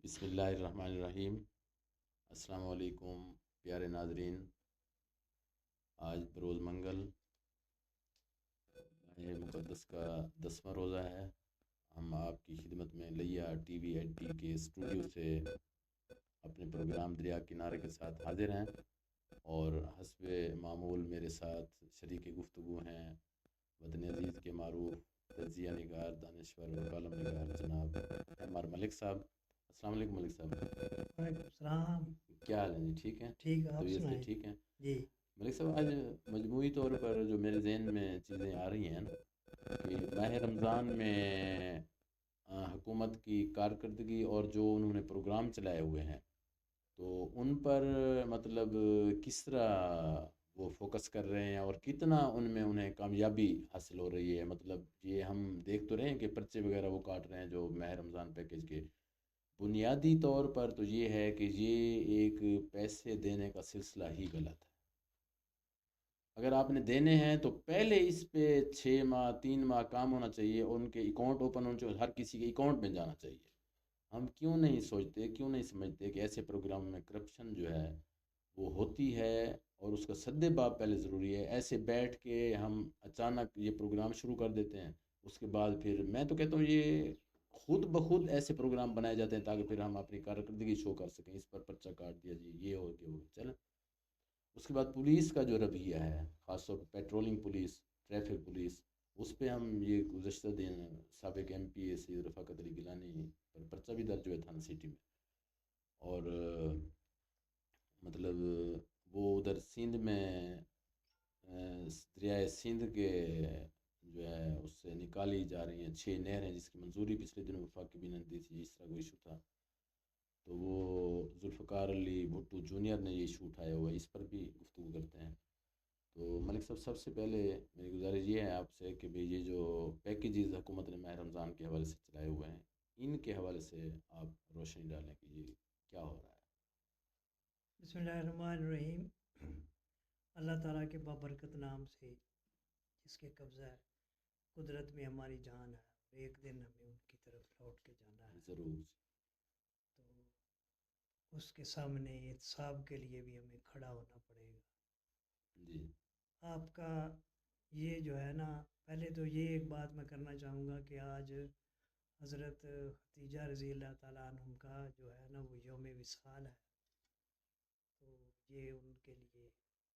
بسم اللہ الرحمن الرحیم۔ السلام علیکم پیارے ناظرین، آج بروز منگل ماہ مقدس کا 10واں روزہ ہے۔ ہم آپ کی خدمت میں لیا ٹی وی ایچ ڈی کے اسٹوڈیو سے اپنے پروگرام دریا کنارے کے ساتھ حاضر ہیں، اور حسب معمول میرے ساتھ شریک گفتگو ہیں وطن عزیز کے معروف تجزیہ نگار، دانشور و کالم نگار جناب عمار ملک صاحب۔ السلام علیکم ملک صاحب۔ وعلیکم السلام۔ کیا حال ہے جی؟ ٹھیک ہیں؟ ٹھیک، آپ طبیعت سے سنائیں؟ ٹھیک ہیں؟ جی ملک صاحب، آج مجموعی طور پر جو میرے ذہن میں چیزیں آ رہی ہیں نا کہ ماہ رمضان میں حکومت کی کارکردگی اور جو انہوں نے پروگرام چلائے ہوئے ہیں تو ان پر مطلب کس طرح وہ فوکس کر رہے ہیں اور کتنا ان میں انہیں کامیابی حاصل ہو رہی ہے۔ مطلب یہ ہم دیکھ تو رہے ہیں کہ پرچے وغیرہ وہ کاٹ رہے ہیں جو ماہ رمضان پیکیج کے، بنیادی طور پر تو یہ ہے کہ یہ ایک پیسے دینے کا سلسلہ ہی غلط ہے۔ اگر آپ نے دینے ہیں تو پہلے اس پہ 6 ماہ 3 ماہ کام ہونا چاہیے، اور ان کے اکاؤنٹ اوپن ہونے چاہیے، ہر کسی کے اکاؤنٹ میں جانا چاہیے۔ ہم کیوں نہیں سوچتے، کیوں نہیں سمجھتے کہ ایسے پروگرام میں کرپشن جو ہے وہ ہوتی ہے، اور اس کا سد باب پہلے ضروری ہے۔ ایسے بیٹھ کے ہم اچانک یہ پروگرام شروع کر دیتے ہیں، اس کے بعد پھر میں تو کہتا ہوں یہ خود بخود ایسے پروگرام بنائے جاتے ہیں تاکہ پھر ہم اپنی کارکردگی شو کر سکیں۔ اس پر پرچہ کاٹ دیا جی، یہ ہو گیا وہ چلیں۔ اس کے بعد پولیس کا جو رویہ ہے، خاص طور پر پیٹرولنگ پولیس، ٹریفک پولیس، اس پہ ہم یہ گزشتہ دن سابق ایم پی اے سید رفاقت علی گیلانی پر پرچہ بھی درج ہوئے تھانہ سٹی میں، اور مطلب وہ ادھر سندھ میں دریائے سندھ کے جو ہے اس سے نکالی جا رہی ہیں 6 نہریں جس کی منظوری پچھلے دنوں وفاق کابینہ نے دی تھی، اس طرح کوئی ایشو تھا تو وہ ذوالفقار علی بھٹو جونیئر نے یہ ایشو اٹھایا ہوا ہے، اس پر بھی گفتگو کرتے ہیں۔ تو ملک صاحب، سب سے پہلے میری گزارش یہ ہے آپ سے کہ بھئی یہ جو پیکیجز حکومت نے ماہ رمضان کے حوالے سے چلائے ہوئے ہیں، ان کے حوالے سے آپ روشنی ڈالیں کہ یہ کیا ہو رہا بسم اللہ الرحمن الرحیم۔ اللہ تعالیٰ کے بابرکت نام سے جس کے قبضہ ہے، قدرت میں ہماری جان ہے، اور ایک دن ہمیں ان کی طرف لوٹ کے جانا ہے؟ ہے، ضرور تو اس کے سامنے احتساب کے لیے بھی ہمیں کھڑا ہونا پڑے گا۔ جی۔ آپ کا یہ جو ہے نا، پہلے تو یہ ایک بات میں کرنا چاہوں گا کہ آج حضرت ختیجہ رضی اللہ تعالیٰ عنہ کا جو ہے نا وہ یوم وصال ہے، تو یہ ان کے لیے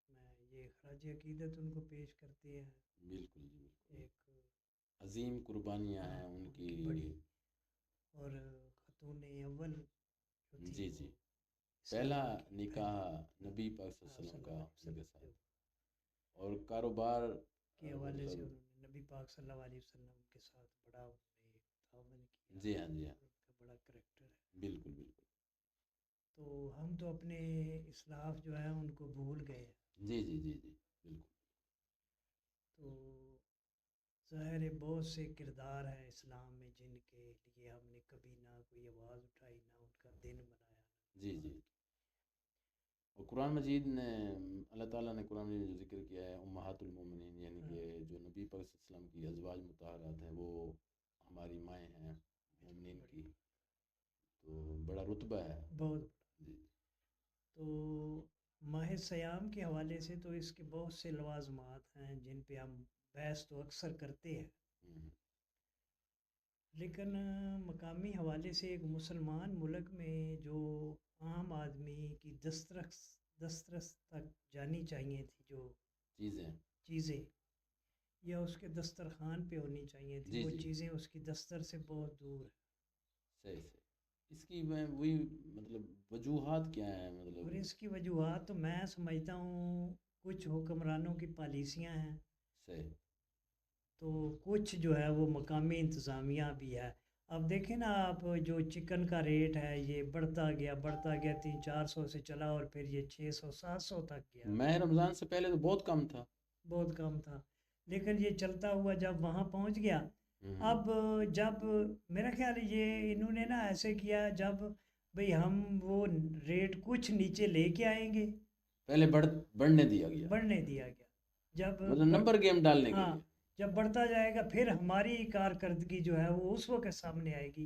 میں یہ خراج عقیدت ان کو پیش کرتے ہیں۔ بالکل جی، بالکل ایک عظیم قربانیاں ہیں ان ان کی۔ کی بڑی، اور خاتون اول جو تھی جی وہ جی، پہلا اسلام کی نکاح پہلی نبی پاک صلی اللہ علیہ صلی وسلم اللہ کا علیہ ان کے وسلم ساتھ، اور کاروبار کے حوالے سے مطلب انہوں نے نبی پاک صلی اللہ علیہ وسلم کے ساتھ بڑا انہوں نے تعاون کیا، جی ہاں، جی ہاں، اور ان کا بڑا کریکٹر ہے۔ بالکل بالکل۔ تو ہم تو اپنے اسلاف جو ہیں ان کو بھول گئے ہیں۔ جی جی جی جی، بالکل۔ تو ظاہر ہے بہت سے کردار ہیں اسلام میں جن کے لیے ہم نے کبھی نہ کوئی آواز اٹھائی، نہ ان کا دن منایا، نہ جی کوئی جی، بات کی۔ اور قرآن مجید نے، اللہ تعالیٰ نے قرآن مجید میں جو ذکر کیا ہے امہات المومنین، یعنی کہ جو نبی پاک صلی اللہ علیہ وسلم کی ازواج مطہرات ہیں وہ ہماری مائیں ہیں مومنین بڑی کی، تو بڑا رتبہ ہے۔ بہت بڑا۔ جی تو ماہ سیام کے حوالے سے تو اس کے بہت سے لوازمات ہیں جن پہ ہم بحث تو اکثر کرتے ہیں، ہوں، لیکن مقامی حوالے سے ایک مسلمان ملک میں جو عام آدمی کی دسترس تک جانی چاہیے تھی جو چیزیں، چیزیں، یا اس کے دسترخوان پہ ہونی چاہیے تھی، جی وہ جی، چیزیں اس کی دستر سے بہت دور ہیں۔ صحیح صحیح۔ اس کی میں وہی مطلب وجوہات کیا ہیں اور مطلب؟ اس کی وجوہات تو میں سمجھتا ہوں کچھ حکمرانوں کی پالیسیاں ہیں، صحیح، تو کچھ جو ہے وہ مقامی انتظامیہ بھی ہے۔ اب دیکھیں نا آپ، جو چکن کا ریٹ ہے یہ بڑھتا گیا 300-400 سے چلا، اور پھر یہ 600-700 تک گیا، ماہ رمضان سے پہلے تو بہت کم تھا۔ بہت کم تھا، لیکن یہ چلتا ہوا جب وہاں پہنچ گیا۔ ہوں، اب جب میرا خیال ہے یہ انہوں نے نا ایسے کیا، جب بھئی ہم وہ ریٹ کچھ نیچے لے کے آئیں گے، پہلے بڑھنے دیا گیا، بڑھنے دیا گیا، جب مطلب نمبر گیم ڈالنے کے ہاں لیے۔ جب بڑھتا جائے گا پھر ہماری کارکردگی جو ہے وہ اس وقت سامنے آئے گی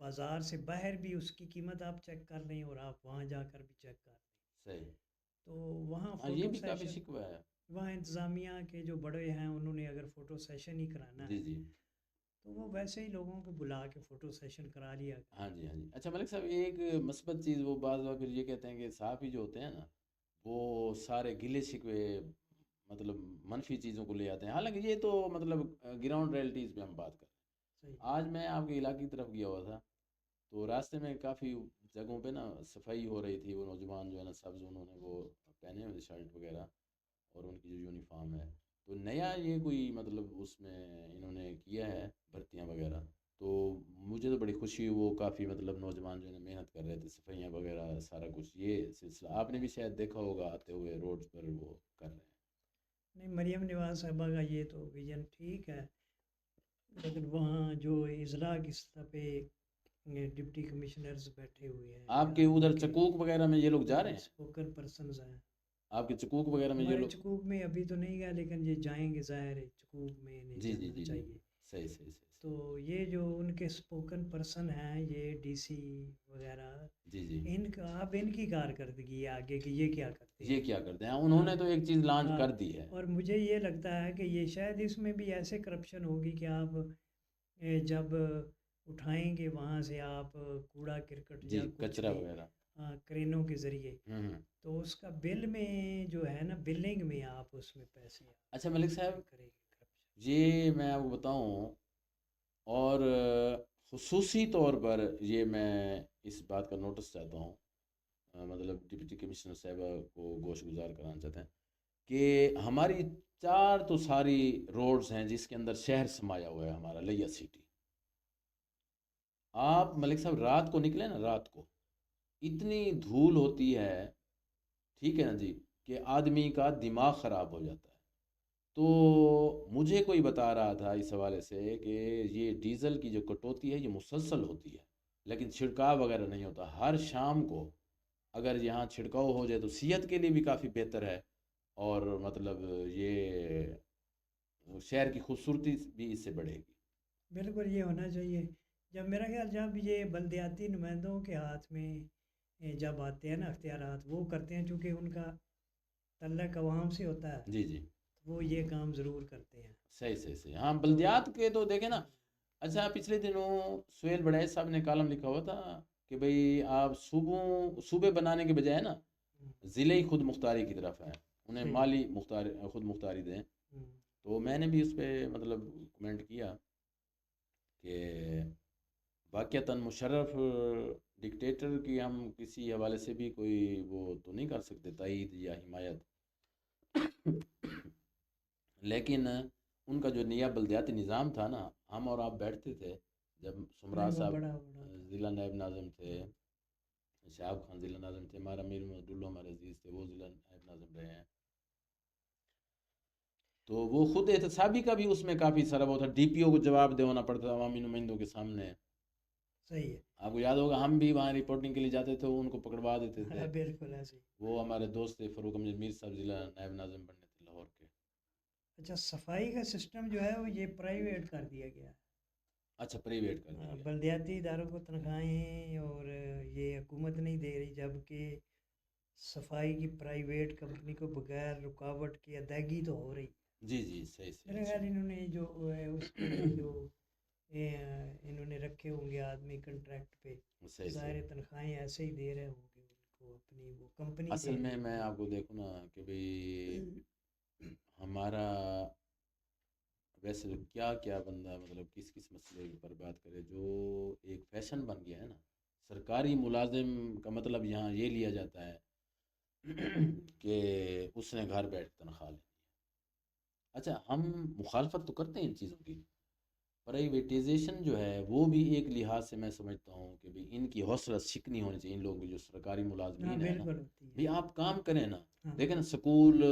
بازار سے باہر بھی اس کی قیمت آپ چیک کر لیں اور آپ وہاں جا کر بھی چیک کر لیں. صحیح. تو وہاں ہاں یہ فوٹو بھی کافی سیشن، شکوہ ہے. وہاں انتظامیہ کے جو بڑے ہیں انہوں نے اگر فوٹو سیشن ہی کرانا جی ہے جی. تو وہ ویسے ہی لوگوں کو بلا کے فوٹو سیشن کرا لیا. ہاں جی ہاں جی. اچھا ملک صاحب، ایک مثبت چیز وہ بعض وقت پھر یہ کہتے ہیں کہ صحافی جو ہوتے ہیں نا وہ سارے گلے شکوے مطلب منفی چیزوں کو لے آتے ہیں، حالانکہ یہ تو مطلب گراؤنڈ ریئلٹیز پہ ہم بات کر رہے ہیں. صحیح. آج میں آپ کے علاقے کی طرف گیا ہوا تھا تو راستے میں کافی جگہوں پہ نا صفائی ہو رہی تھی. وہ نوجوان جو ہے نا سبز انہوں نے وہ پہنے ہوئے شرٹ وغیرہ اور ان کی جو یونیفارم ہے تو نیا یہ کوئی مطلب اس میں انہوں نے کیا ہے بھرتیاں وغیرہ. تو مجھے تو بڑی خوشی ہوئی، وہ کافی مطلب نوجوان جو ہے محنت کر رہے تھے، صفائیاں وغیرہ سارا کچھ. یہ سلسلہ آپ نے بھی شاید دیکھا ہوگا آتے ہوئے روڈ پر وہ کر رہے ہیں. نہیں، مریم نواز صاحبہ کا یہ تو ویژن ٹھیک ہے، لیکن وہاں جو اضلاع کی سطح پہ ڈپٹی کمشنرز بیٹھے ہوئے ہیں آپ کے یا ان ادھر کے چکوک وغیرہ میں یہ لوگ جا رہے ہیں؟ اسپوکن پرسنز ہیں. آپ کے چکوک وغیرہ میں یہ ہمارے لوگ؟ چکوک میں ابھی تو نہیں گیا لیکن یہ جائیں گے، ظاہر ہے چکوک میں انہیں جی جی جانا جی جی. چاہیے. صحیح صحیح صحیح. تو یہ جو ان کے اسپوکن پرسن ہیں یہ ڈی سی وغیرہ، جی جی. ان کا آپ ان کی کارکردگی ہے آگے کہ یہ کیا کرتے ہیں. یہ کیا کرتے ہیں؟ انہوں نے تو ایک چیز لانچ ہاں، کر دی ہے. اور مجھے یہ لگتا ہے کہ یہ شاید اس میں بھی ایسے کرپشن ہوگی کہ آپ جب اٹھائیں گے وہاں سے آپ کوڑا کرکٹ جی یا کچھ کچرا بھی وغیرہ. کرینوں کے ذریعے، ہوں. تو اس کا بل میں جو ہے نا بلنگ میں آپ اس میں پیسے اچھا ملک صاحب، کریں گے کرپشن. یہ میں آپ کو بتاؤں اور خصوصی طور پر یہ میں اس بات کا نوٹس چاہتا ہوں، مطلب ڈپٹی کمشنر صاحبہ کو گوش گزار کرانا چاہتے ہیں کہ ہماری 4 تو ساری روڈز ہیں جس کے اندر شہر سمایا ہوا ہے ہمارا لیا سٹی. آپ ملک صاحب رات کو نکلے نا، رات کو اتنی دھول ہوتی ہے، ٹھیک ہے نا جی، کہ آدمی کا دماغ خراب ہو جاتا ہے. تو مجھے کوئی بتا رہا تھا اس حوالے سے کہ یہ ڈیزل کی جو کٹوتی ہے یہ مسلسل ہوتی ہے لیکن چھڑکاؤ وغیرہ نہیں ہوتا. ہر شام کو اگر یہاں چھڑکاؤ ہو جائے تو صحت کے لیے بھی کافی بہتر ہے اور مطلب یہ شہر کی خوبصورتی بھی اس سے بڑھے گی. بالکل یہ ہونا چاہیے. جب میرا خیال جب یہ بلدیاتی نمائندوں کے ہاتھ میں جب آتے ہیں نا اختیارات، وہ کرتے ہیں چونکہ ان کا تعلق عوام سے ہوتا ہے، جی جی. وہ یہ کام ضرور کرتے ہیں. صحیح صحیح صحیح. ہاں بلدیات کے تو دیکھیں نا. اچھا پچھلے دنوں سہیل بڑیچ صاحب نے کالم لکھا ہوا تھا کہ بھئی آپ صوبے بنانے کے بجائے نا ضلعی خود مختاری کی طرف ہیں، انہیں مالی خود مختاری دیں. تو میں نے بھی اس پہ مطلب کمنٹ کیا کہ واقعتاً مشرف ڈکٹیٹر کی ہم کسی حوالے سے بھی کوئی وہ تو نہیں کر سکتے تائید یا حمایت، لیکن ان کا جو نیا بلدیاتی نظام تھا نا، ہم اور آپ بیٹھتے تھے جب سمرا وہ صاحب بڑا تھا. ضلع نائب ناظم تھے، شہاب خان ضلع ناظم تھے، ہمارا امیر محمد اللہ ہمارے عزیز تھے، وہ ضلع نائب ناظم رہے ہیں. تو وہ خود احتسابی کا بھی اس میں کافی سارا وہ تھا، ڈی پی او کو جواب دینا پڑتا تھا عوامی نمائندوں کے سامنے. صحیح ہے. آپ کو یاد ہوگا ہم بھی وہاں رپورٹنگ کے لیے جاتے تھے، ان کو پکڑوا دیتے تھے. بالکل ایسے ہی. وہ ہمارے دوست تھے فاروق امجد میر صاحب، ضلع نائب ناظم بننے تھے لاہور کے. اچھا صفائی کا سسٹم جو ہے وہ یہ پرائیویٹ کر دیا گیا ہے. اچھا پرائیویٹ کر دیا گیا. بلدیاتی اداروں کو تنخواہیں اور یہ حکومت نہیں دے رہی، جبکہ صفائی کی پرائیویٹ کمپنی کو بغیر رکاوٹ کی ادائیگی تو ہو رہی. جی جی صحیح میرے صحیح. خیال انہوں نے جو اس کے لیے جو انہوں نے رکھے ہوں گے آدمی کنٹریکٹ پہ، صحیح ظاہر صحیح. تنخواہیں ایسے ہی دے رہے ہوں گے ان کو، اپنی وہ کمپنی اصل دے رہی میں ہوگی. آپ کو دیکھوں نا کہ بھئی ہمارا ویسے کیا کیا بندہ مطلب کس مسئلے پر بات کرے جو ایک فیشن بن گیا ہے نا. سرکاری ملازم کا مطلب یہاں یہ لیا جاتا ہے کہ اس نے گھر بیٹھ تنخواہ لینی ہے. اچھا ہم مخالفت تو کرتے ہیں ان چیزوں کی، پرائیویٹائزیشن جو ہے وہ بھی ایک لحاظ سے میں سمجھتا ہوں کہ بھی ان کی حوصلہ شکنی ہونی چاہیے. ان لوگوں کی جو سرکاری ملازمین ہیں نا، بالکل ہوتی ہے. بھی آپ کام کریں نا. ہاں. دیکھیں نا سکول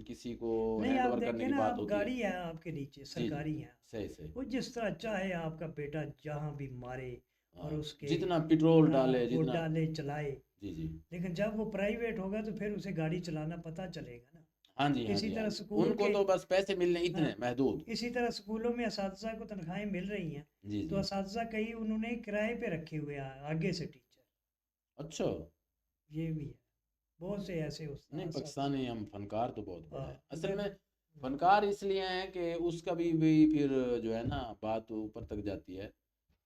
کسی کو نہیں ہینڈ آپ اوور کرنے دیکھیں کی نا، بات آپ ہوتی ہے. گاڑی ہے آپ کے نیچے جی جی سرکاری ہے، صحیح صحیح. وہ جس طرح چاہے آپ کا بیٹا جہاں بھی مارے اور اس کے جتنا پیٹرول ڈالے وہ جتنا. ڈالے چلائے. جی جی. لیکن جب وہ پرائیویٹ ہوگا تو پھر اسے گاڑی چلانا پتہ چلے گا نا. ہاں جی، ہاں اسی جی، ہاں طرح جی، سکول ان کو کے تو بس پیسے ملنے ہاں اتنے محدود. اسی طرح سکولوں میں اساتذہ کو تنخواہیں مل رہی ہیں جی تو جی. اساتذہ کئی انہوں نے کرائے پہ رکھے ہوئے ہیں آگے سے ٹیچر. اچھا. یہ بھی ہے بہت سے ایسے نہیں، اساتذہ. پاکستانی ہم فنکار تو بہت بڑے ہاں ہیں اصل جب میں. فنکار اس لیے ہیں کہ اس کا بھی پھر جو ہے نا بات اوپر تک جاتی ہے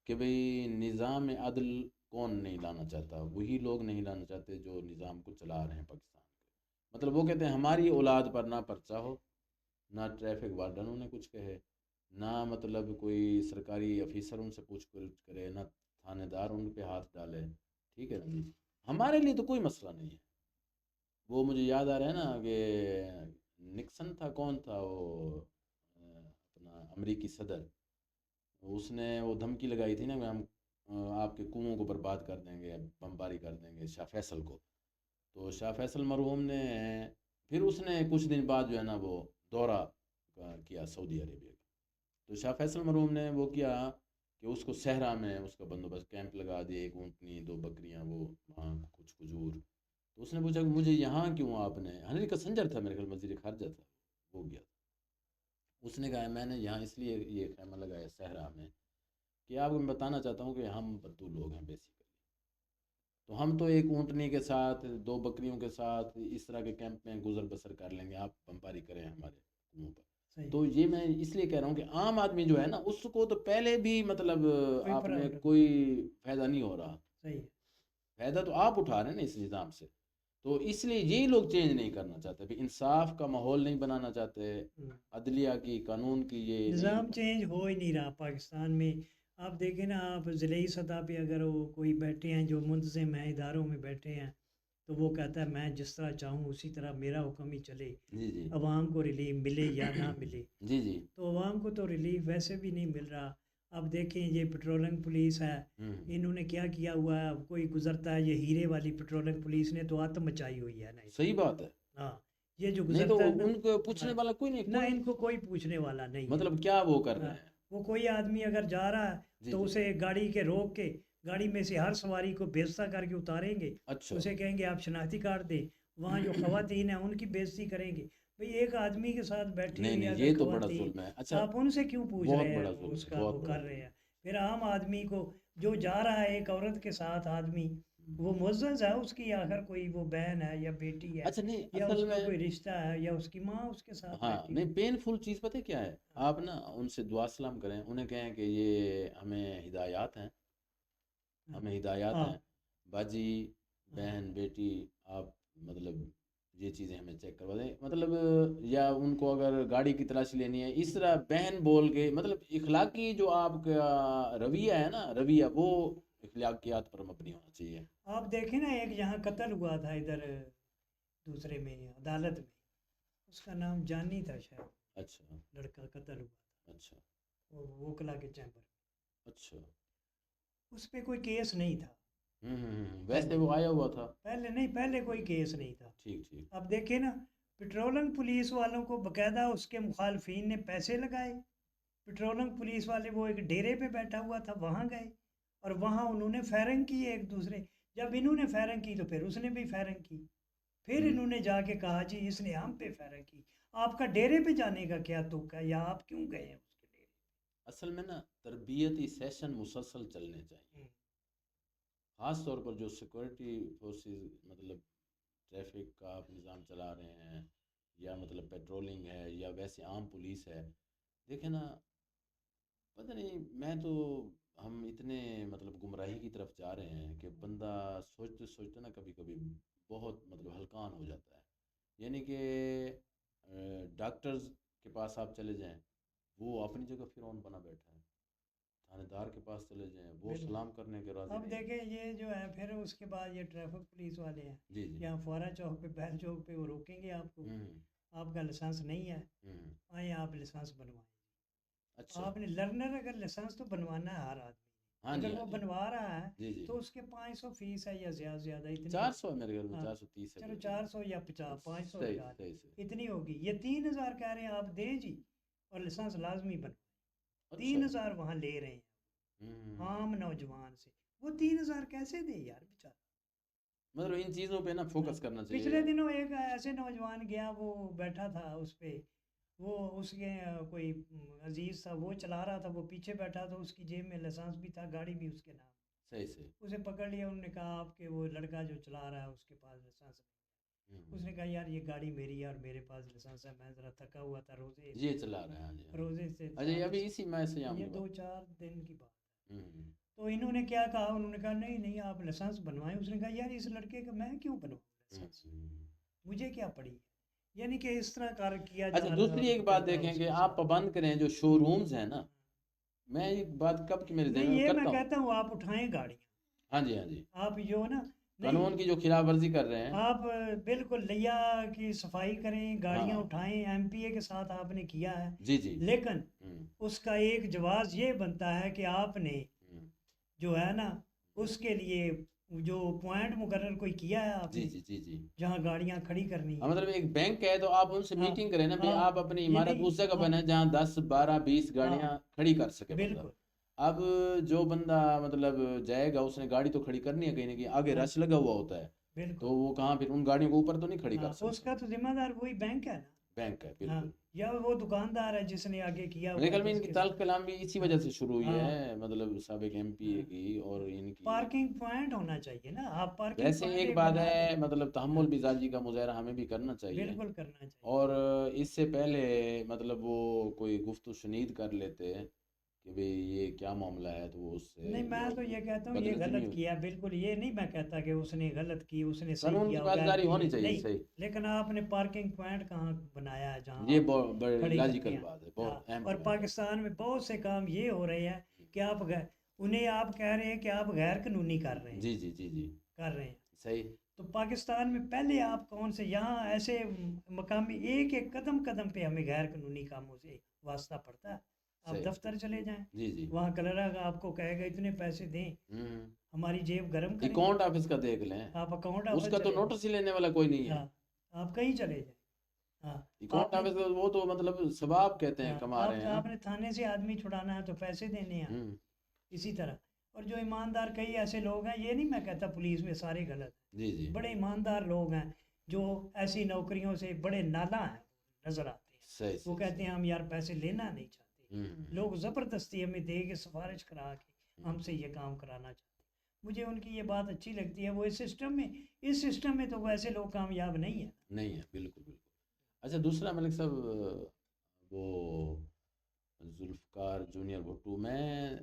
کہ بھئی نظام عدل کون نہیں لانا چاہتا؟ وہی لوگ نہیں لانا چاہتے جو نظام کو چلا رہے ہیں پاکستان کے. مطلب وہ کہتے ہیں ہماری اولاد پر نہ پرچہ ہو، نہ ٹریفک وارڈن انہیں کچھ کہے، نہ مطلب کوئی سرکاری افیسر ان سے پوچھ گچھ کرے، نہ تھانے دار ان پہ ہاتھ ڈالے. ٹھیک ہے نا جی. ہمارے لیے تو کوئی مسئلہ نہیں ہے. وہ مجھے یاد آ رہا ہے نا کہ نکسن تھا، کون تھا وہ اپنا امریکی صدر، اس نے وہ دھمکی لگائی تھی نا کہ ہم آپ کے کنوؤں کو برباد کر دیں گے، بمباری کر دیں گے شاہ فیصل کو. تو شاہ فیصل مرحوم نے پھر اس نے کچھ دن بعد جو ہے نا وہ دورہ کیا سعودی عربیہ کا. تو شاہ فیصل مرحوم نے وہ کیا کہ اس کو صحرا میں اس کا بندوبست کیمپ لگا دیا، ایک اونٹنی، 2 بکریاں، وہ وہاں کچھ کھجور. تو اس نے پوچھا کہ مجھے یہاں کیوں آپ نے، ہنری کسنجر تھا میرے خیال وزیر خارجہ تھا، وہ گیا. اس نے کہا میں نے یہاں اس لیے یہ خیمہ لگایا صحرا میں کہ آپ کو میں بتانا چاہتا ہوں کہ ہم بدو لوگ ہیں بیسیکلی. تو ہم تو ایک اونٹنی کے ساتھ، 2 بکریوں کے ساتھ اس طرح کے کیمپ میں گزر بسر کر لیں گے، آپ بمباری کریں ہمارے کنووں پر. صحیح تو یہ میں اس لیے کہہ رہا ہوں کہ عام آدمی جو ہے نا اس کو تو پہلے بھی مطلب کوئی آپ نے پرابلم. کوئی فائدہ نہیں ہو رہا. صحیح فائدہ تو آپ اٹھا رہے ہیں نا اس نظام سے. تو اس لیے یہی لوگ چینج نہیں کرنا چاہتے، بھی انصاف کا ماحول نہیں بنانا چاہتے، ہے. عدلیہ کی، قانون کی یہ نہیں. نظام چینج ہو ہی نہیں رہا پاکستان میں. آپ دیکھیں نا، آپ ضلعی سطح پہ اگر وہ کوئی بیٹھے ہیں جو منتظم ہیں اداروں میں بیٹھے ہیں تو وہ کہتا ہے میں جس طرح چاہوں اسی طرح میرا حکم ہی چلے، جی جی عوام کو ریلیف ملے یا نہ ملے. جی جی. تو عوام کو تو ریلیف ویسے بھی نہیں مل رہا. اب دیکھیں یہ پیٹرولنگ پولیس ہے، انہوں نے کیا کیا ہوا ہے. اب کوئی گزرتا ہے، یہ ہیرے والی پیٹرولنگ پولیس نے تو آتم مچائی ہوئی ہے نا. صحیح بات ہے. ہاں یہ جو نہیں تو گزرتا ہے نا، ان کو پوچھنے والا کوئی نہیں، نہ کوئی ان کو کوئی پوچھنے والا نہیں ہے. مطلب کیا وہ کر رہے ہیں. وہ کوئی آدمی اگر جا رہا ہے جی تو جی. اسے گاڑی کے روک کے گاڑی میں سے ہر سواری کو بےزتا کر کے اتاریں گے. اچھا. اسے کہیں گے آپ شناختی کارڈ دیں. وہاں جو خواتین ہیں ان کی بےزتی کریں گے. بھئی ایک آدمی کے ساتھ بیٹھی نہیں ہوئی نہیں، اگر یہ تو بڑا خواتین، ظلم ہے. اچھا، آپ ان سے کیوں پوچھ بہت رہے ہیں بڑا ظلم اس ہے، کا بہت وہ بڑا کر ظلم رہے ہے. ہیں. پھر عام آدمی کو جو جا رہا ہے ایک عورت کے ساتھ آدمی، وہ معزز ہے اس کی، آخر کوئی وہ بہن ہے یا بیٹی ہے اچھا نہیں، یا اس اصل کا میں کوئی رشتہ ہے یا اس کی ماں اس کے ساتھ ہاں بیٹھی نہیں، ہوئی. پین فل چیز پتہ کیا ہے؟ ہاں آپ نا ان سے دعا سلام کریں، انہیں کہیں کہ یہ ہمیں ہدایات ہیں، ہمیں ہدایات ہاں ہیں باجی، ہاں بہن، بیٹی، آپ مطلب یہ چیزیں ہمیں چیک کروا دیں. مطلب یا ان کو اگر گاڑی کی تلاشی لینی ہے اس طرح بہن بول کے، مطلب اخلاقی جو آپ کا رویہ ہے نا، رویہ وہ اخلاقیات پر مبنی ہونا چاہیے. آپ دیکھیں نا، ایک یہاں قتل ہوا تھا ادھر دوسرے میں عدالت میں، اس کا نام جانی تھا شاید، اچھا لڑکا قتل ہوا اچھا تھا وہ وکلا کے چیمبر. اچھا. اس پہ کوئی کیس نہیں تھا ویسے پہلے. وہ آیا ہوا تھا. پہلے نہیں، پہلے کوئی کیس نہیں تھا. ٹھیک ٹھیک. اب دیکھیں نا، پیٹرولنگ پولیس والوں کو باقاعدہ اس کے مخالفین نے پیسے لگائے. پیٹرولنگ پولیس والے وہ ایک ڈیرے پہ بیٹھا ہوا تھا وہاں گئے اور وہاں انہوں نے فائرنگ کی ایک دوسرے. جب انہوں نے فائرنگ کی تو پھر اس نے بھی فائرنگ کی. پھر انہوں نے جا کے کہا جی اس نے ہم پہ فائرنگ کی. آپ کا ڈیرے پہ جانے کا کیا تک ہے، یا آپ کیوں گئے ہیں اس کے ڈیرے؟ اصل میں نا تربیتی سیشن مسلسل چلنے چاہیے، خاص طور پر جو سیکورٹی فورسز مطلب ٹریفک کا آپ نظام چلا رہے ہیں، یا مطلب پیٹرولنگ ہے، یا ویسے عام پولیس ہے. دیکھیں نا، پتہ نہیں، میں تو ہم اتنے مطلب گمراہی کی طرف جا رہے ہیں کہ بندہ سوچتے سوچتے نا کبھی کبھی بہت مطلب ہلکان ہو جاتا ہے. یعنی کہ ڈاکٹرز کے پاس آپ چلے جائیں، وہ اپنی جگہ فرعون بنا بیٹھا ہے. تھانے دار کے پاس چلے جائیں، وہ بالکل. سلام کرنے کے راضی اب نہیں. دیکھیں یہ جو ہے، پھر اس کے بعد یہ ٹریفک پولیس والے ہیں جی جی. یہاں فورا چوک پہ، بیل چوک پہ، وہ روکیں گے آپ کو. آپ کا لائسنس نہیں ہے، آئیں آپ لائسنس بنوائیں. اچھا. آپ نے لرنر اگر لائسنس تو بنوانا ہے ہر آدمی، ہاں اگر جی ہاں وہ جی بنوا رہا ہے جی جی. تو اس کے 500 فیس ہے یا زیادہ زیادہ اتنی 400 ہوگی. ہے میرے گھر میں، ہاں 430 ہے. چلو 400 یا 50 500 صحیح لگا صحیح لیں، صحیح. اتنی ہوگی. یہ 3000 کہہ رہے ہیں آپ دیں جی، اور لائسنس لازمی بن. اچھا. 3000 وہاں لے رہے ہیں عام نوجوان سے. وہ 3000 کیسے دے یار بیچارہ؟ مطلب ان چیزوں پہ نا فوکس کرنا پچھلے چاہیے. دنوں ایک ایسے نوجوان گیا، وہ بیٹھا تھا اس پہ، وہ اس کے کوئی عزیز تھا، وہ چلا رہا تھا، وہ پیچھے بیٹھا تھا، اس کی جیب میں لائسنس بھی تھا، گاڑی بھی اس کے نام. صحیح صحیح. اسے پکڑ لیا، انہوں نے کہا آپ کے وہ لڑکا جو چلا رہا ہے اس کے پاس لائسنس نہیں. اس نے کہا یار یہ گاڑی میری ہے اور میرے پاس لائسنس ہے، میں ذرا تھکا ہوا تھا یہ چلا رہا ہے. ہاں جی. روزے سے اچھا یہ ابھی اسی میں سے یہ ہم 2-4 دن کی بات ہے. تو انہوں نے کیا کہا، انہوں نے کہا نہیں نہیں آپ لائسنس بنوائیں. اس نے کہا یار اس لڑکے کا میں کیوں بنواؤں لائسنس، مجھے کیا پڑی. یعنی کہ اس طرح کار کیا جا اچھا رہا ہے. دوسری ایک بات دیکھیں کہ آپ پابند کریں جو شو رومز ہیں نا، میں ایک بات کب کی میرے ذہن نہیں میں یہ میں کرتا ہوں. کہتا ہوں آپ اٹھائیں گاڑیاں. ہاں جی ہاں جی. آپ جو نا قانون کی جو خلاف ورزی کر رہے ہیں آپ بالکل لیا کی صفائی کریں، گاڑیاں ہاں اٹھائیں. ایم پی اے کے ساتھ آپ نے کیا ہے، جی جی. لیکن اس کا ایک جواز یہ بنتا ہے کہ آپ نے جو ہے نا اس کے لیے جو پوائنٹ مقرر کوئی کیا ہے آپ جی نے جی جی جی. جہاں گاڑیاں کھڑی کرنی ہیں. مطلب ایک بینک ہے تو آپ ان سے میٹنگ کریں نا بھی آپ اپنی یہ عمارت نہیں، اس جگہ بنائیں جہاں 10 12 20 گاڑیاں کھڑی کر سکے بندہ. بالکل اب جو بندہ مطلب جائے گا اس نے گاڑی تو کھڑی کرنی ہے کہیں نہ کہیں، آگے رش لگا ہوا ہوتا ہے تو بالکل. وہ کہاں پھر ان گاڑیوں کو اوپر تو نہیں کھڑی کر اس سکتا. کا تو ذمہ دار وہی بینک ہے نا. بینک ہے ہاں، بالکل. یا وہ دکاندار ہے جس نے آگے کیا میرے ہوا خیال ہے میں ان جس کی کے تلخ کلام بھی اسی وجہ سے شروع ہوئی ہاں ہے، مطلب سابق ایم پی اے کی اور ان کی. پارکنگ پوائنٹ ہونا چاہیے نا. آپ پارکنگ ویسے پوائنٹ ایک ایک بات بنا ہے دیں. مطلب تحمل مزاجی کا مظاہرہ ہمیں بھی کرنا چاہیے، بالکل کرنا چاہیے. اور اس سے پہلے مطلب وہ کوئی گفت و شنید کر لیتے کہ بھئی یہ کیا معاملہ ہے تو وہ اس سے نہیں میں تو یہ کہتا ہوں یہ بدنظمی غلط کیا. بالکل یہ نہیں میں کہتا کہ اس نے غلط کی، اس نے صحیح قانون کی کیا پاسداری غیر ہونی کی چاہیے. نہیں. صحیح. لیکن آپ نے پارکنگ پوائنٹ کہاں بنایا ہے جہاں یہ آپ بڑی کھڑے کرتے لاجیکل ہیں. بات ہے، بہت اہم اور پوائنٹ ہے. پاکستان میں بہت سے کام یہ ہو رہے ہیں کہ آپ انہیں آپ کہہ رہے ہیں کہ آپ غیر قانونی کر رہے ہیں. جی جی جی جی. کر رہے ہیں. صحیح. تو پاکستان میں پہلے آپ کون سے یہاں ایسے مقامی ایک ایک قدم قدم پہ ہمیں غیر قانونی کاموں سے واسطہ پڑتا ہے. آپ صحیح. دفتر چلے جائیں، جی جی. وہاں کلرا آپ کو کہے گا اتنے پیسے دیں، ہماری جیب گرم کریں. اکاؤنٹ آفس کا دیکھ لیں، آپ اکاؤنٹ اس آفس کا تو چلے نوٹس ہی لینے والا کوئی نہیں ہے. ہاں آپ کہیں چلے جائیں. ہاں اکاؤنٹ آپ نے آفس کا وہ تو مطلب ثواب کہتے ہیں کما رہے ہیں. آپ نے تھانے سے آدمی چھڑانا ہے تو پیسے دینے ہیں. اسی طرح اور جو ایماندار کئی ایسے لوگ ہیں، یہ نہیں میں کہتا پولیس میں سارے غلط ہیں. جی جی. بڑے ایماندار لوگ ہیں جو ایسی نوکریوں سے بڑے نالاں ہیں نظر آتے ہیں. صحیح. وہ کہتے ہیں ہم یار پیسے لینا نہیں چاہتے. لوگ زبردستی ہمیں دے کے سفارش کرا کے ہم سے یہ کام کرانا چاہتے ہیں. مجھے ان کی یہ بات اچھی لگتی ہے. وہ اس سسٹم میں تو ویسے لوگ کامیاب نہیں ہیں. نہیں ہے بالکل بالکل. اچھا دوسرا ملک صاحب وہ ذوالفقار جونیئر بھٹو، میں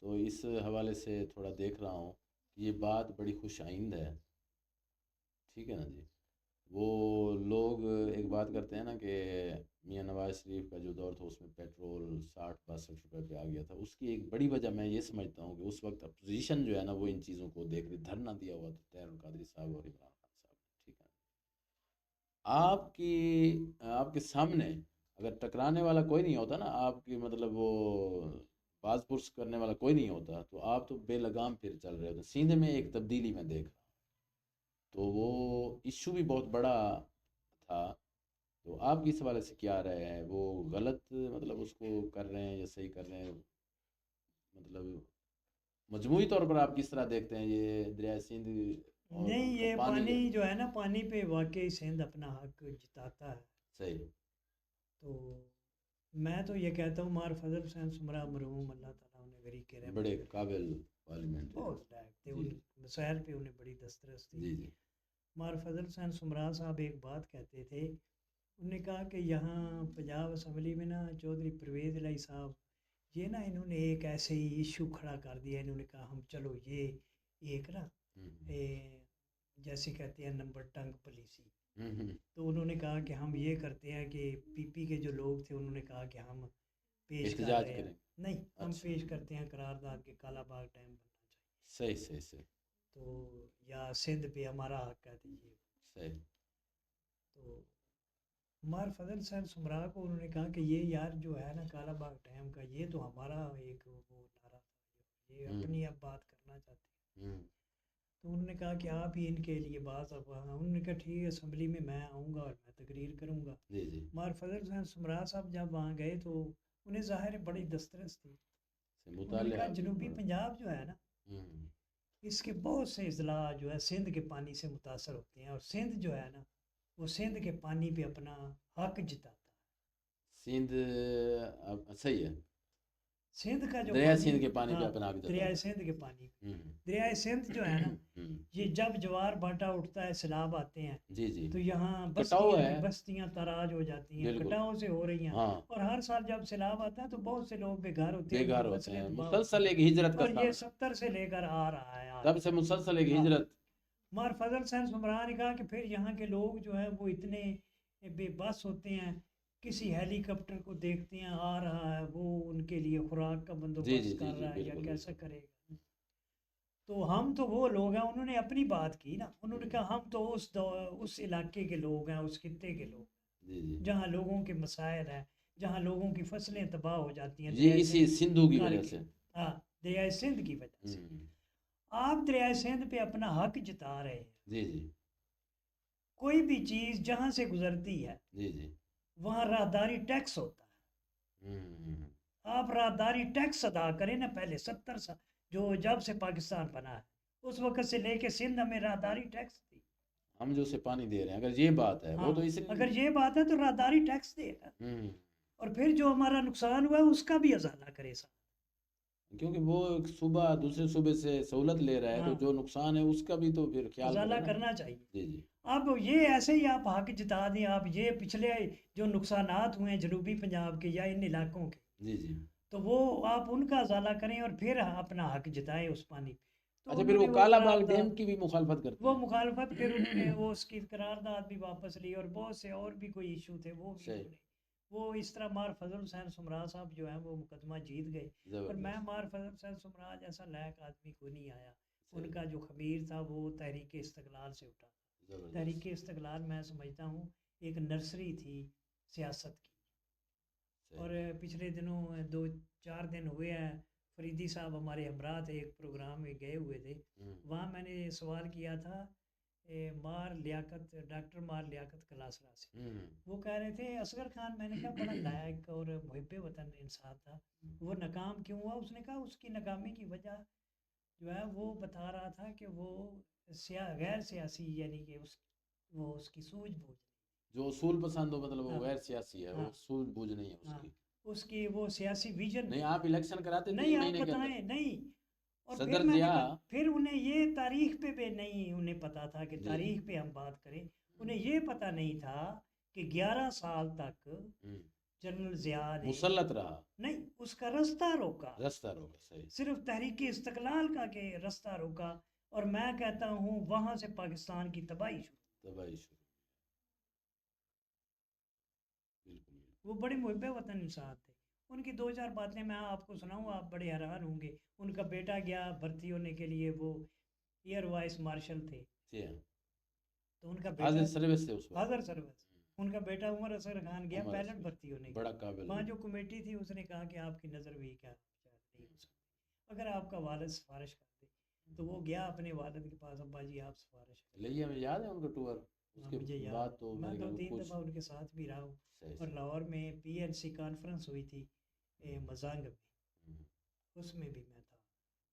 تو اس حوالے سے تھوڑا دیکھ رہا ہوں کہ یہ بات بڑی خوش آئند ہے. ٹھیک ہے نا جی. وہ لوگ ایک بات کرتے ہیں نا کہ میاں نواز شریف کا جو دور تھا اس میں پیٹرول 60-62 روپے پہ آ گیا تھا. اس کی ایک بڑی وجہ میں یہ سمجھتا ہوں کہ اس وقت اپوزیشن جو ہے نا وہ ان چیزوں کو دیکھ رہی. دھرنا دیا ہوا تو طاہر القادری صاحب اور عمران خان صاحب. ٹھیک ہے. آپ کے سامنے اگر ٹکرانے والا کوئی نہیں ہوتا نا، آپ کی مطلب وہ باز پرس کرنے والا کوئی نہیں ہوتا، تو آپ تو بے لگام پھر چل رہے ہوتے. سیندھ میں ایک تبدیلی میں دیکھ رہا ہوں تو وہ ایشو بھی بہت بڑا تھا. تو آپ کی اس حوالے سے کیا رائے ہے؟ وہ غلط مطلب اس کو کر رہے ہیں یا صحیح کر رہے ہیں؟ مطلب مجموعی طور پر آپ کس طرح دیکھتے ہیں یہ دریائے سندھ اور نہیں یہ پانی جو ہے نا پانی پہ واقعی سندھ اپنا حق جتاتا ہے. صحیح. تو میں تو یہ کہتا ہوں مار فضل حسین سمرا مرحوم اللہ تعالیٰ انہیں غریق کے رحمت بڑے کرے. قابل پارلیمنٹ بہت لائق تھے. ان مسائل پہ انہیں بڑی دسترس تھی. جی جی. مار فضل حسین سمرا صاحب ایک بات کہتے تھے، انہوں نے کہا کہ یہاں پنجاب اسمبلی میں نا چودھری پرویز الہی صاحب یہ نا انہوں نے ایک ایسے ہی ایشو کھڑا کر دیا. انہوں نے کہا ہم چلو یہ ایک نا جیسے کہتے ہیں نمبر ٹنگ پالیسی. تو انہوں نے کہا کہ ہم یہ کرتے ہیں کہ پی پی کے جو لوگ تھے انہوں نے کہا کہ ہم پیش کر رہے ہیں. نہیں ہم پیش کرتے ہیں قرارداد کے کالا باغ ڈیم بننا چاہیے. صحیح صحیح صحیح. تو یا سندھ پہ ہمارا حق ہے دیجیے. صحیح. تو مار فضل حسین سمرا کو انہوں نے کہا کہ یہ یار جو ہے نا کالا باغ ڈیم کا یہ تو ہمارا ایک وہ نعرہ تھا، یہ اپنی اب بات کرنا چاہتے ہیں. تو انہوں نے کہا کہ آپ ہی ان کے لیے بات انہوں نے کہا ٹھیک ہے اسمبلی میں آؤں گا اور میں تقریر کروں گا. مار فضل حسین سمرا صاحب جب وہاں گئے تو انہیں ظاہر بڑی دسترس تھی. انہوں نے کہا جنوبی پنجاب جو ہے نا اس کے بہت سے اضلاع جو ہے سندھ کے پانی سے متاثر ہوتے ہیں، اور سندھ جو ہے نا وہ سندھ کے پانی پہ اپنا حق جتاتا ہے۔ سندھ صحیح ہے، سندھ کا جو دریائے پانی، سندھ کے پانی پہ ہاں اپنا حق دریائے جتاتا سندھ کے پانی، ہے۔ دریائے سندھ جو ہے نا ہوں، یہ جب جوار بھاٹا اٹھتا ہے، سیلاب آتے ہیں جی جی، تو یہاں کٹاؤ بستیاں کی ہے، بستیاں تاراج ہو جاتی ہیں، بالکل، کٹاؤ سے ہو رہی ہیں، ہاں، اور ہر سال جب سیلاب آتا ہے تو بہت سے لوگ بے گھر ہوتے ہیں، بے ان گھر کی ہوتے فصلیں ہیں، تباہ ہوتی مسلسل ہیں، ایک ہجرت کا اور یہ سامنا، 70 سے لے کر آ رہا ہے آج۔ تب سے مسلسل ایک ہاں، ہجرت۔ مار فضل حسین سمرا نے کہا کہ پھر یہاں کے لوگ جو ہیں وہ اتنے بے بس ہوتے ہیں، کسی ہیلی کاپٹر کو دیکھتے ہیں آ رہا ہے، وہ ان کے لیے خوراک کا جی جی بندوبست جی کر جی، رہا ہے یا بالکل کیسا بالکل۔ کرے گا۔ تو ہم تو وہ لوگ ہیں، انہوں نے اپنی بات کی نا، انہوں نے کہا ہم تو اس علاقے کے لوگ ہیں، اس خطے کے لوگ، جی جی، جہاں لوگوں کے مسائل ہیں، جہاں لوگوں کی فصلیں تباہ ہو جاتی ہیں یہ دریائے اسی سندھ سندھو کی کر وجہ کے، سے۔ ہاں دریائے سندھ کی وجہ سے ہوں، آپ دریائے سندھ پہ اپنا حق جتا رہے ہیں۔ جی جی کوئی بھی چیز جہاں سے گزرتی ہے جی جی، وہاں راہداری ٹیکس ہوتا ہے، ہوں، آپ راہداری ٹیکس ادا کریں نا، پہلے 70 سال جو جب سے پاکستان بنا ہے اس وقت سے لے کے سندھ ہمیں راہداری ٹیکس دی، ہم جو اسے پانی دے رہے ہیں، اگر یہ بات ہے، وہ ہاں تو اس لیے، اگر یہ بات ہے تو راہداری ٹیکس دے گا، ہوں، اور پھر جو ہمارا نقصان ہوا ہے اس کا بھی ازالہ کرے سا، کیونکہ وہ ایک صوبہ دوسرے صوبے سے سہولت لے رہا ہے، تو ہاں جو نقصان ہے اس کا بھی تو پھر خیال ازالہ کرے نا۔ کرنا چاہیے۔ جی جی اب یہ ایسے ہی آپ حق جتا دیں، آپ یہ پچھلے جو نقصانات ہوئے ہیں جنوبی پنجاب کے یا ان علاقوں کے، جی جی، تو وہ آپ ان کا ازالہ کریں اور پھر اپنا حق جتائیں اس پانی پہ۔ تو اچھا، پھر انہوں وہ نے کالا باغ قرارداد، ڈیم کی بھی مخالفت کرتے وہ ہیں۔ مخالفت، پھر انہوں نے وہ اس کی قرارداد بھی واپس لی، اور بہت سے اور بھی کوئی ایشو تھے وہ بھی صحیح، انہوں نے، وہ اس طرح مار فضل حسین سمرا صاحب جو ہیں وہ مقدمہ جیت گئے، اور میں زبردست، مار فضل حسین سمرا جیسا لائق آدمی کوئی نہیں آیا، ان صحیح، کا جو خمیر تھا وہ تحریک استقلال سے اٹھا۔ زبردست، تحریک استقلال میں سمجھتا ہوں ایک نرسری تھی سیاست کی، اور صحیح، پچھلے دنوں 2-4 دن ہوئے ہیں، فریدی صاحب ہمارے ہمراہ تھے، ایک پروگرام میں گئے ہوئے تھے، ہوں، وہاں میں نے سوال کیا تھا مار لیاقت، ڈاکٹر مار لیاقت کلاسرا سے، ہوں، وہ کہہ رہے تھے اصغر خان، میں نے کہا بڑا لائق اور محب وطن انسان تھا، وہ ناکام کیوں ہوا؟ اس نے کہا اس کی ناکامی کی وجہ جو ہے وہ بتا رہا تھا کہ وہ غیر سیاسی، یعنی کہ وہ اس کی سوجھ بوجھ، جو اصول پسند ہو، مطلب وہ ہاں غیر سیاسی ہے، وہ ہاں اصول بوجھ نہیں ہے اس ہاں، کی۔ اس کی وہ سیاسی ویژن نہیں، آپ الیکشن کراتے نہیں، 3 آپ مہینے کے اندر، بتائیں نہیں، اور پھر صدر میں نے ضیاء، کہا پھر انہیں یہ تاریخ پہ بھی نہیں انہیں پتا تھا کہ جی جی، تاریخ پہ ہم بات کریں، انہیں یہ پتا نہیں تھا کہ 11 سال تک ہوں، جنرل ضیاء نے مسلط رہا، نہیں اس کا رستہ روکا، رستہ روکا، صحیح، صرف تحریک استقلال کا کہ رستہ روکا، اور میں کہتا ہوں وہاں سے پاکستان کی تباہی شروع۔ تباہی شروع، بالکل بالکل، وہ بڑے محب وطن انسان تھے، ان کی 2-4 باتیں میں آپ کو سناؤں، آپ بڑے حیران ہوں گے۔ ان کا بیٹا گیا بھرتی ہونے کے لیے، وہ ایئر وائس مارشل تھے، جی ہاں، تو ان کا حاضر بیٹا سروس سے اس وقت، حاضر سروس، ان کا بیٹا عمر اصغر خان گیا عمر پائلٹ اصغر، بھرتی ہونے کے بڑا لیے، قابل، وہاں جو کمیٹی تھی اس نے کہا کہ آپ کی نظر بھی کیا نہیں ہو سکتی اگر آپ کا والد سفارش کر دے، تو وہ گیا اپنے والد کے پاس، ابا جی آپ سفارش کریں۔ لیے ہمیں یاد ہے ان کا ٹور، اس ہاں کے مجھے یاد بعد ہے، تو میں میرے خیال میں 2-3 کچھ، دفعہ ان کے ساتھ بھی رہا ہوں، صحیح اور صحیح، لاہور میں PNC کانفرنس ہوئی تھی ہوں، مزانگ میں، ہوں۔ اس میں بھی میں تھا،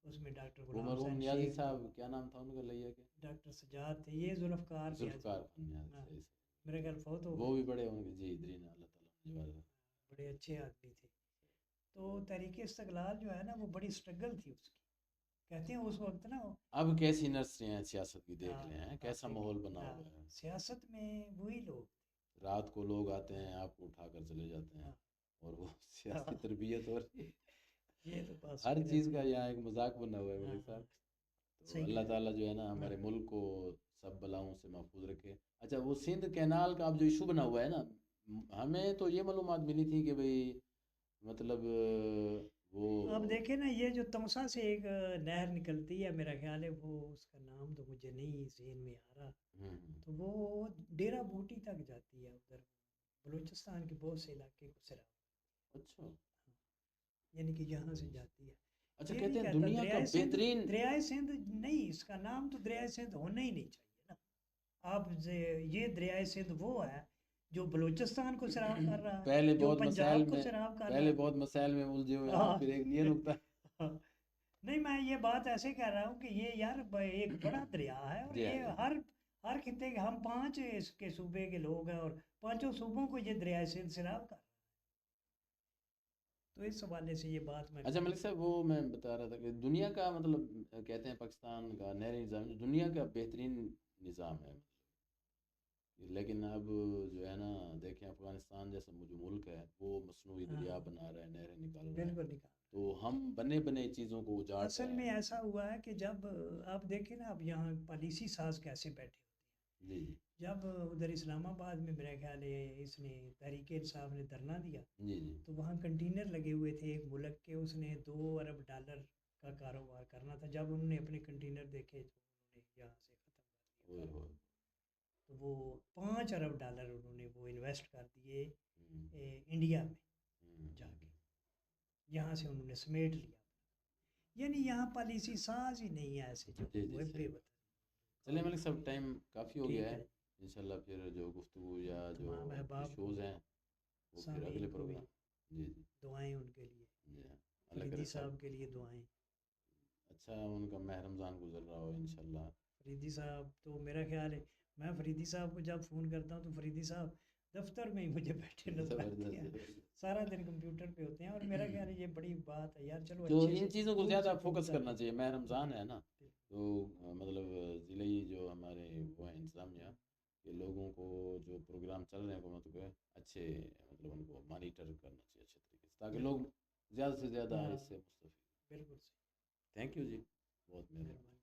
اس میں ڈاکٹر وہ غلام مرحوم حسین نیازی شیخ تھے، صاحب، کیا نام تھا ان کا لیا کے؟ ڈاکٹر سجاد تھے، یہ ذوالفقار نیازی، ذوالفقار خان نیازی، ہاں، صحیح صحیح، میرے خیال فوت ہو وہ گئے، بھی بڑے ہوں گے، جی ادرین، اللہ تعالیٰ مجھے، بڑے اچھے آدمی تھے۔ تو تحریک استقلال جو ہے نا وہ بڑی اسٹرگل تھی اس کی، کہتے ہیں اس وقت نا اب کیسی نرسریاں ہیں سیاست کی، دیکھ ہاں رہے ہیں آپ کیسا دیکھیں، ماحول بنا ہاں ہوا ہے، سیاست میں وہی لوگ، رات کو لوگ آتے ہاں ہیں، آپ کو اٹھا کر چلے جاتے ہیں، ہاں اور وہ ہاں، سیاسی تربیت ہو رہی ہے، یہ تو بات ہر صحیح چیز رہتی کا ہے، یہاں ایک مذاق بنا ہوا ہے ہاں ملک ہاں صاحب۔ تو صحیح کہہ اللہ رہے تعالیٰ جو ہے نا ہیں، ہاں ہمارے ملک کو سب بلاؤں سے محفوظ رکھے۔ اچھا، وہ سندھ کینال کا اب جو ایشو بنا ہوا ہے نا، ہمیں تو یہ معلومات ملی تھی کہ بھئی مطلب وہ، آپ دیکھیں نا یہ جو تمسا سے ایک نہر نکلتی ہے، میرا خیال ہے وہ اس کا نام تو مجھے نہیں ذہن میں آ رہا، تو وہ ڈیرا بوٹی تک جاتی ہے، ادھر بلوچستان کے بہت سے علاقے کو سرا، اچھا یعنی کہ یہاں سے جاتی ہے، اچھا، یہ کہتے نہیں ہیں کہتا دنیا کا دریائے سندھ، بہترین، دریائے سندھ نہیں، اس کا نام تو دریائے سندھ ہونا ہی نہیں چاہیے نا، آپ یہ دریائے سندھ وہ ہے جو بلوچستان کو سیراب کر رہا ہے، پہلے جو بہت مسائل پنجاب کو میں، سیراب کر رہا پہلے ہے، بہت مسائل میں الجھے ہوئے ہیں ہاں آپ، پھر ایک یہ نکتہ، نہیں میں یہ بات ایسے کہہ رہا ہوں کہ یہ یار ایک بڑا دریا ہے، اور دریا یہ ہے۔ ہر خطے کے، ہم 5 اس کے صوبے کے لوگ ہیں، اور 5 صوبوں کو یہ دریائے سندھ سیراب کر رہا ہے۔ تو اس حوالے سے یہ بات میں اچھا ملک صاحب، وہ میں بتا رہا تھا کہ دنیا کا مطلب کہتے ہیں پاکستان کا نہری نظام دنیا کا بہترین نظام ہے، لیکن اب جو ہے نا دیکھیں افغانستان جیسا جو ملک ہے وہ مصنوعی دریا ہاں بنا رہا ہے، نہریں نکال رہا ہے، بالکل نکال۔ تو ہم بنے بنے چیزوں کو اجاڑ اصل رہے میں ہیں۔ ایسا ہوا ہے کہ جب آپ دیکھیں نا، اب یہاں پالیسی ساز کیسے بیٹھے ہوتے ہیں، جی جی جب ادھر اسلام آباد میں میرا خیال ہے اس نے تحریک انصاف نے دھرنا دیا، جی جی تو وہاں کنٹینر لگے ہوئے تھے ایک ملک کے، اس نے $2 ارب کا کاروبار کرنا تھا، جب انہوں نے اپنے کنٹینر دیکھے تو انہوں نے یہاں سے ختم کر ہوئے دیا ہوئے کاروبار، تو وہ $5 ارب انہوں نے وہ انویسٹ کر دیے ہوں، انڈیا میں ہوں، جا کے، یہاں سے انہوں نے سمیٹ لیا، یعنی یہاں پالیسی ساز ہی نہیں ہے ایسے جو جی جی وہ بے صحیح۔ چلیں وطن۔ ملک صاحب ٹائم کافی ہو گیا ٹھیک ہے، ہے، انشاءاللہ پھر جو گفتگو یا جو تمام اب کی احباب کو، شوز ہیں وہ پھر اگلے سامعین کو بھی پروگرام۔ جی جی دعائیں ان کے لیے، جی ہاں، اللہ کرے فریدی سب صاحب کے لیے دعائیں۔ اچھا ان کا ماہ رمضان گزر رہا ہو انشاءاللہ۔ فریدی صاحب تو میرا خیال ہے، میں فریدی صاحب کو جب فون کرتا ہوں تو فریدی صاحب دفتر میں ہی مجھے بیٹھے نظر آتے ہیں، زبردست۔ سارا دن کمپیوٹر پہ ہوتے ہیں، اور میرا خیال ہے یہ بڑی بات ہے یار، چلو تو اچھے سے ان چیزوں کو خوب زیادہ سے خوب فوکس کرنا تربیت۔ چاہیے، ماہ رمضان ہے نا، بالکل تو مطلب ضلعی جو ہمارے وہ ہیں انتظامیہ کے لوگوں کو جو پروگرام چل رہے ہیں حکومت کے اچھے، مطلب ان کو مانیٹر کرنا چاہیے اچھے طریقے سے تاکہ بالکل، لوگ زیادہ سے زیادہ ہاں اس سے مستفید۔ بالکل صحیح، تھینک یو جی، بہت مہربانی۔ مہربانی۔